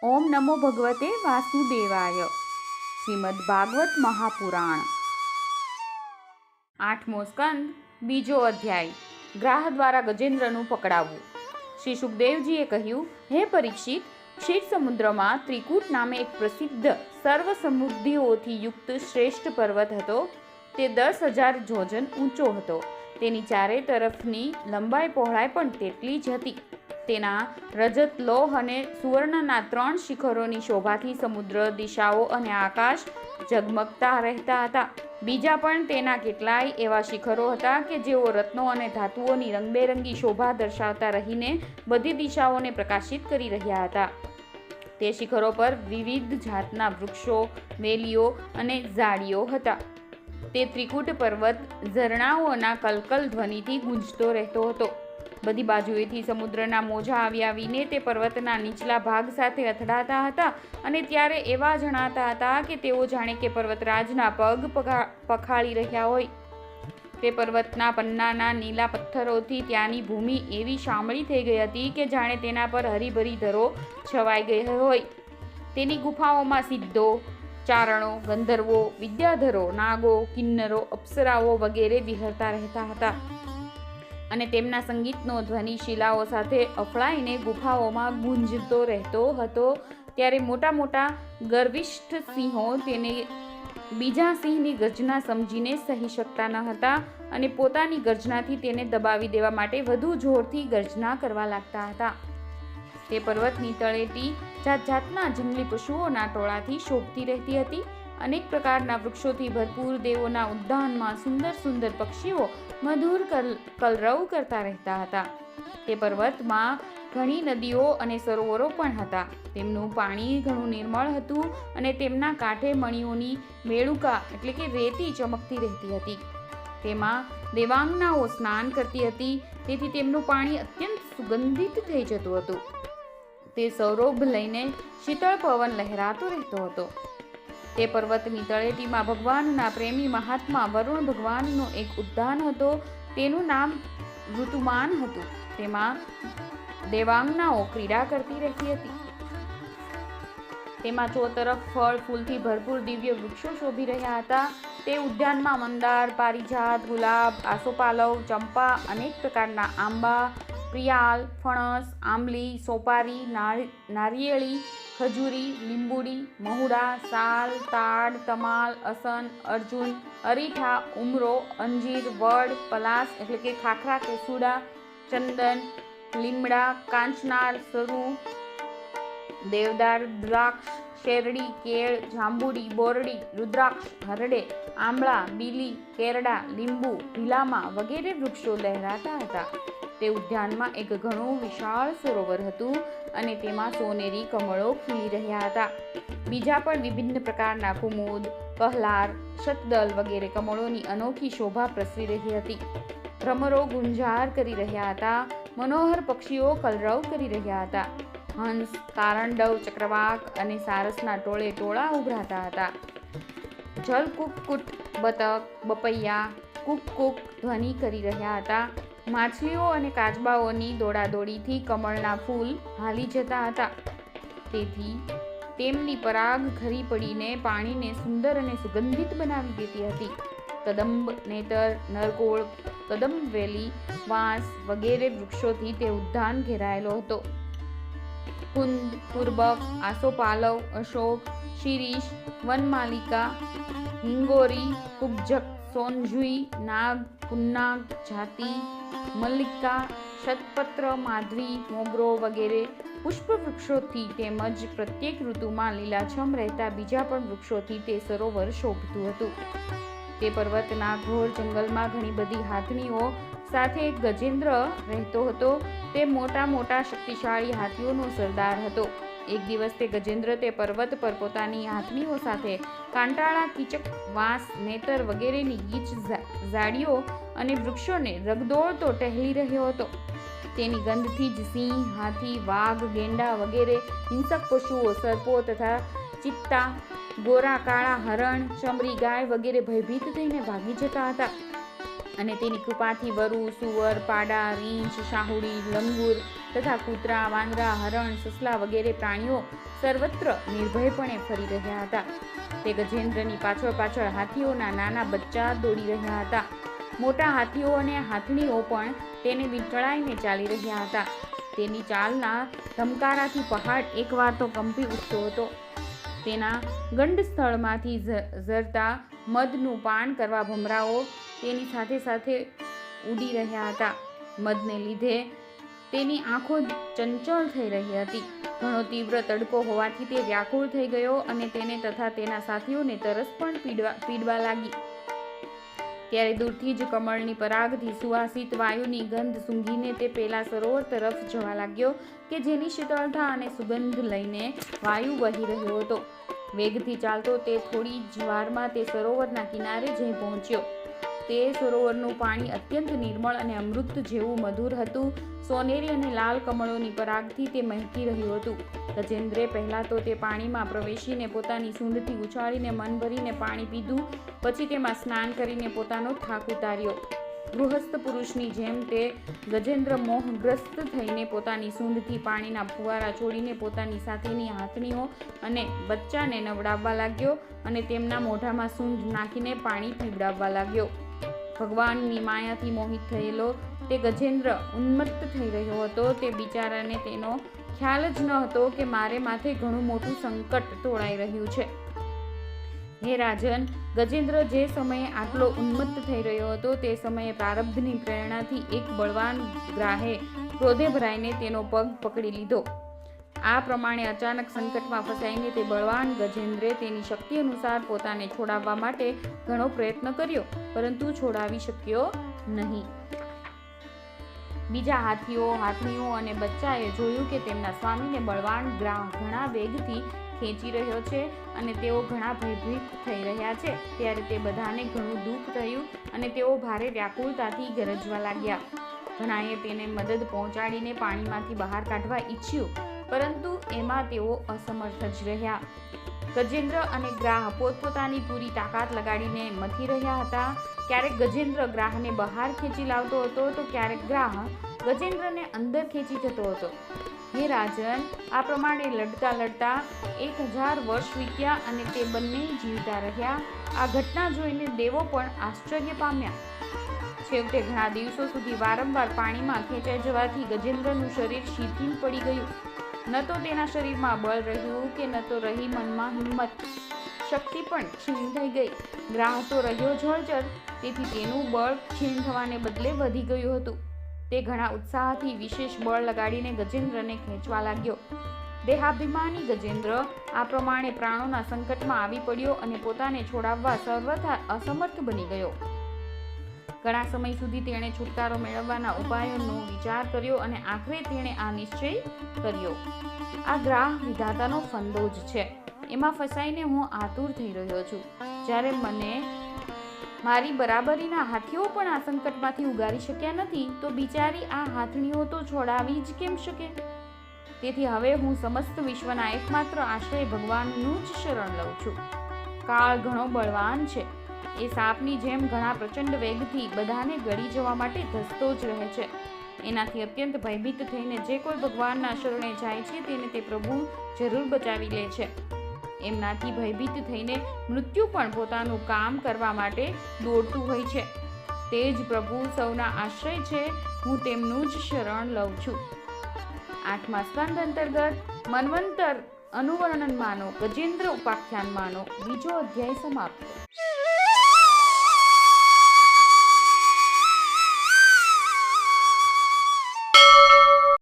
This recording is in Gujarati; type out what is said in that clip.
ઓમ નમો ભગવતે વાસુદેવાય. શ્રીમદ ભાગવત મહાપુરાણ. 8મો સ્કંદ, બીજો અધ્યાય. ગ્રાહ દ્વારા ગજેન્દ્રનું પકડાવવું. શ્રી સુખદેવજીએ કહ્યું, હે પરીક્ષિત, ક્ષીર સમુદ્રમાં ત્રિકૂટ નામે એક પ્રસિદ્ધ સર્વ સમૃદ્ધિઓથી યુક્ત શ્રેષ્ઠ પર્વત હતો. તે 10,000 યોજન ઊંચો હતો. તેની ચારે તરફની લંબાઈ પહોળાઈ પણ તેટલી જ હતી. તેના રજત, લોહ અને સુવર્ણના 3 શિખરોની શોભાથી સમુદ્ર, દિશાઓ અને આકાશ ઝગમગતા રહેતા હતા. બીજા પણ તેના કેટલાય એવા શિખરો હતા કે જેઓ રત્નો અને ધાતુઓની રંગબેરંગી શોભા દર્શાવતા રહીને બધી દિશાઓને પ્રકાશિત કરી રહ્યા હતા. તે શિખરો પર વિવિધ જાતના વૃક્ષો, વેલીઓ અને ઝાડીઓ હતા. તે ત્રિકૂટ પર્વત ઝરણાઓના કલકલ ધ્વનિથી ગુંજતો રહેતો હતો. બધી બાજુએથી સમુદ્રના મોજા આવીને તે પર્વતના નીચલા ભાગ સાથે અથડાતા હતા અને ત્યારે એવા જણાતા હતા કે તેઓ જાણે કે પર્વતરાજના પગ પખાળી રહ્યા હોય. તે પર્વતના પન્નાના નીલા પથ્થરોથી ત્યાંની ભૂમિ એવી શામળી થઈ ગઈ હતી કે જાણે તેના પર હરીભરી ધરો છવાઈ ગઈ હોય. તેની ગુફાઓમાં સિદ્ધો, ચારણો, ગંધર્વો, વિદ્યાધરો, નાગો, કિન્નરો, અપ્સરાઓ વગેરે વિહરતા રહેતા હતા અને તેમના સંગીતનો ધ્વનિ શિલાઓ સાથે અફળાઈને ગુફાઓમાં ગુંજતો રહેતો હતો. ત્યારે મોટા મોટા ગર્વિષ્ઠ સિંહો તેને બીજા સિંહની ગર્જના સમજીને સહી શકતા ન હતા અને પોતાની ગર્જનાથી તેને દબાવી દેવા માટે વધુ જોરથી ગર્જના કરવા લાગતા હતા. તે પર્વતની તળેટી જાત જાતના જંગલી પશુઓના ટોળાથી શોભતી રહેતી હતી. અનેક પ્રકારના વૃક્ષોથી ભરપૂર દેવોના ઉદ્યાનમાં સુંદર સુંદર પક્ષીઓ મધુર કલરવ કરતા રહેતા હતા. તે પર્વતમાં ઘણી નદીઓ અને સરોવરો પણ હતા. તેમનું પાણી ઘણું નિર્મળ હતું અને તેમના કાંઠે મણિઓની મેળુકા એટલે કે રેતી ચમકતી રહેતી હતી. તેમાં દેવાંગનાઓ સ્નાન કરતી હતી, તેથી તેમનું પાણી અત્યંત સુગંધિત થઈ જતું હતું. તે સૌરભ લઈને શીતળ પવન લહેરાતો રહેતો હતો. તે પર્વતની તળેટીમાં ભગવાનના પ્રેમી મહાત્મા વરુણ ભગવાનનો એક ઉદ્યાન હતો. તેનું નામ ઋતુમાન હતું. તેમાં દેવાંગનાઓ ક્રીડા કરતી રહેતી હતી. તેમાં ચોતરફ ફળ ફૂલથી ભરપૂર દિવ્ય વૃક્ષો શોભી રહ્યા હતા. તે ઉદ્યાનમાં મંદાર, પારિજાત, ગુલાબ, આસોપાલવ, ચંપા, અનેક પ્રકારના આંબા, પ્રિયાલ, ફણસ, આંબલી, સોપારી, નારિયેળી, ખજૂરી, લીંબુડી, મહુડા, સાલ, તાડ, તમાલ, અસન, અર્જુન, અરીઠા, ઉમરો, અંજીર, વડ, પલાસ એટલે કે ખાખરા, કેસુડા, ચંદન, લીમડા, કાંચનાર, સરુ, દેવદાર, દ્રાક્ષ, શેરડી, કેળ, જાંબુડી, બોરડી, રુદ્રાક્ષ, હરડે, આંબળા, બીલી, કેરડા, લીંબુ, ઢીલામા વગેરે વૃક્ષો લહેરાતા હતા. તે ઉદ્યાનમાં એક ઘણું વિશાળ સરોવર હતું અને તેમાં સોનેરી કમળો ખીલી રહ્યા હતા. બીજા પણ વિભિન્ન પ્રકારના કુમુદ, કહલાર, શતદલ વગેરે કમળોની અનોખી શોભા પ્રસરી રહી હતી. ભ્રમરો ગુંજાર કરી રહ્યા હતા. મનોહર પક્ષીઓ કલરવ કરી રહ્યા હતા. હંસ, કારંડવ, ચક્રવાક અને સારસના ટોળે ટોળા ઉભરાતા હતા. જલકુક્કુટ, બતક, બપૈયા કુક ધ્વનિ કરી રહ્યા હતા. માછલીઓ અને કાચબાઓની દોડાદોડીથી કમળના ફૂલ હાલી જતા હતા. તેથી તેમની પરાગ ખરી પડીને પાણીને સુંદર અને સુગંધિત બનાવી દેતી હતી. કદંબ, નેતર, નરકોળ, કદંબ વેલી, વાંસ વગેરે વૃક્ષોથી તે ઉદ્યાન ઘેરાયેલો હતો. કુંદ, પૂર્બક, આસોપાલવ, અશોક, શિરીષ, વનમાલિકા, હિંગોરી, કુબ્જક, સોનજુઈ, નાગ, પુન્નાગ, જાતિ, મલ્લિકા, શતપત્ર, માધવી, મોગરો વગેરે પુષ્પ વૃક્ષોથી તેમજ પ્રત્યેક ઋતુમાં લીલાછમ રહેતા બીજા પણ વૃક્ષોથી તે સરોવર શોભતું હતું. તે પર્વતના ઘોર જંગલમાં ઘણી બધી હાથણીઓ સાથે એક ગજેન્દ્ર રહેતો હતો. તે મોટા મોટા શક્તિશાળી હાથીઓનો સરદાર હતો. એક દિવસ તે ગજેન્દ્ર તે પર્વત પર પોતાની હાથણીઓ સાથે કાંટાળા, કીચક, વાંસ, નેતર વગેરેની ગીચ ઝાડીઓ અને વૃક્ષોને રગદોળતો ટહેલી રહ્યો હતો. તેની ગંધથી જ સિંહ, હાથી, વાઘ, ગેંડા વગેરે હિંસક પશુઓ, સર્પો તથા ચિત્તા, ગોરા કાળા હરણ, ચમરી ગાય વગેરે ભયભીત થઈને ભાગી જતા હતા અને તેની કૃપાથી વરુ, સુવર, પાડા, રીંછ, શાહુડી, લંગુર, તથા કૂતરા, વાંદરા, હરણ, સસલા વગેરે પ્રાણીઓ સર્વત્ર નિર્ભયપણે ફરી રહ્યા હતા. તે ગજેન્દ્રની પાછળ પાછળ હાથીઓના નાના બચ્ચા દોડી રહ્યા હતા. મોટા હાથીઓ અને હાથણીઓ પણ તેને વીંટળાઈને ચાલી રહ્યા હતા. તેની ચાલના ધમકારાથી પહાડ એકવાર તો કંપી ઉઠતો હતો. તેના ગંડ સ્થળમાંથી ઝરતા મધનું પાન કરવા ભમરાઓ તેની સાથે સાથે ઉડી રહ્યા હતા. મધને લીધે તેની આંખો ચંચળ થઈ રહી હતી. ઘણો તીવ્ર તડકો હોવાથી તે વ્યાકુળ થઈ ગયો અને તેને તથા તેના સાથીઓને તરસ પણ પીડવા લાગી. ત્યારે દૂરથી જ કમળની પરાગથી સુવાસિત વાયુની ગંધ સૂંઘીને તે પેલા સરોવર તરફ જવા લાગ્યો કે જેની શીતળતા અને સુગંધ લઈને વાયુ વહી રહ્યો હતો. વેગથી ચાલતો તે થોડી જ વારમાં તે સરોવરના કિનારે જઈ પહોંચ્યો. તે સરોવરનું પાણી અત્યંત નિર્મળ અને અમૃત જેવું મધુર હતું. સોનેરી અને લાલ કમળોની પરાગથી તે મહેકી રહ્યું હતું. ગજેન્દ્રે પહેલાં તો તે પાણીમાં પ્રવેશીને પોતાની સૂંઢથી ઉછાળીને મન ભરીને પાણી પીધું. પછી તેમાં સ્નાન કરીને પોતાનો થાક ઉતાર્યો. ગૃહસ્થ પુરુષની જેમ તે ગજેન્દ્ર મોહગ્રસ્ત થઈને પોતાની સૂંઢથી પાણીના ફુવારા છોડીને પોતાની સાથેની હાથણીઓ અને બચ્ચાને નવડાવવા લાગ્યો અને તેમના મોઢામાં સૂંઢ નાખીને પાણી પીવડાવવા લાગ્યો. ભગવાનની માયાથી મોહિત થયેલો તે ગજેન્દ્ર ઉન્મત્ત થઈ રહ્યો હતો. તે બિચારાને તેનો ખ્યાલ જ ન હતો કે મારે માથે ઘણું મોટું સંકટ તોળાઈ રહ્યું છે. હે રાજન, ગજેન્દ્ર જે સમયે આટલો ઉન્મત્ત થઈ રહ્યો હતો તે સમયે પ્રારબ્ધની પ્રેરણાથી એક બળવાન ગ્રાહે ક્રોધે ભરાઈને તેનો પગ પકડી લીધો. આ પ્રમાણે અચાનક સંકટમાં ફસાઈને તે બળવાન ગજેન્દ્રે તેની શક્તિ અનુસાર પોતાને છોડાવવા માટે ઘણો પ્રયત્ન કર્યો, પરંતુ છોડાવી શક્યો નહીં. બીજા હાથીઓ, હાથણીઓ અને બચ્ચાએ જોયું કે તેમના સ્વામીને બળવાન ગ્રાહ ઘણા વેગથી ખેંચી રહ્યો છે અને તેઓ ઘણા ભયભીત થઈ રહ્યા છે. ત્યારે તે બધાને ઘણું દુઃખ થયું અને તેઓ ભારે વ્યાકુળતાથી ગરજવા લાગ્યા. ઘણાએ તેને મદદ પહોંચાડીને પાણીમાંથી બહાર કાઢવા ઈચ્છ્યું, પરંતુ એમાં તેઓ અસમર્થ જ રહ્યા. ગજેન્દ્ર અને ગ્રાહ પોતપોતાની પૂરી તાકાત લગાડીને મથી રહ્યા હતા. ક્યારેક ગજેન્દ્ર ગ્રાહને બહાર ખેંચી લાવતો હતો તો ક્યારેક ગ્રાહ ગજેન્દ્રને અંદર ખેંચી જતો હતો. હે રાજન, આ પ્રમાણે લડતા લડતા 1000 વર્ષ વીત્યા અને તે બંને જીવતા રહ્યા. આ ઘટના જોઈને દેવો પણ આશ્ચર્ય પામ્યા. છેવટે ઘણા દિવસો સુધી વારંવાર પાણીમાં ખેંચાઈ જવાથી ગજેન્દ્રનું શરીર શિથિલ પડી ગયું. ન તો તેના શરીરમાં બળ રહ્યું કે ન તો રહી મનમાં હિંમત. શક્તિ પણ ક્ષીણ થઈ ગઈ. ગ્રાહ તો રહ્યો જળચર, તેથી તેનું બળ ક્ષીણ થવાને બદલે વધી ગયું હતું. તે ઘણા ઉત્સાહથી વિશેષ બળ લગાડીને ગજેન્દ્રને ખેંચવા લાગ્યો. દેહાભિમાની ગજેન્દ્ર આ પ્રમાણે પ્રાણોના સંકટમાં આવી પડ્યો અને પોતાને છોડાવવા સર્વથા અસમર્થ બની ગયો. ઘણા સમય સુધી તેણે છુટકારો મેળવવાના ઉપાયોનો વિચાર કર્યો અને આખરે તેણે આ નિશ્ચય કર્યો, આ ગ્રાહ વિધાતાનો ફંદો જ છે. એમાં ફસાઈને હું આતુર થઈ રહ્યો છું. જ્યારે મને મારી બરાબરીના હાથીઓ પણ આ સંકટમાંથી ઉગારી શક્યા નથી, તો બિચારી આ હાથણીઓ તો છોડાવી જ કેમ શકે? તેથી હવે હું સમસ્ત વિશ્વના એકમાત્ર આશ્રય ભગવાનનું જ શરણ લઉં છું. કાળ ઘણો બળવાન છે. એ સાપની જેમ ઘણા પ્રચંડ વેગથી બધાને ગળી જવા માટે ધસતો જ રહે છે. એનાથી અત્યંત ભયભીત થઈને જે કોઈ ભગવાનના શરણે જાય છે તેને તે પ્રભુ જરૂર બચાવી લે છે. એમનાથી ભયભીત થઈને મૃત્યુ પણ પોતાનું કામ કરવા માટે દોડતું હોય છે. તે જ પ્રભુ સૌના આશ્રય છે. હું તેમનું જ શરણ લઉં છું. 8મા સ્કંદ અંતર્ગત મન્વંતર અનુવર્ણન માનો ગજેન્દ્ર ઉપાખ્યાન માનો બીજો અધ્યાય સમાપ્ત.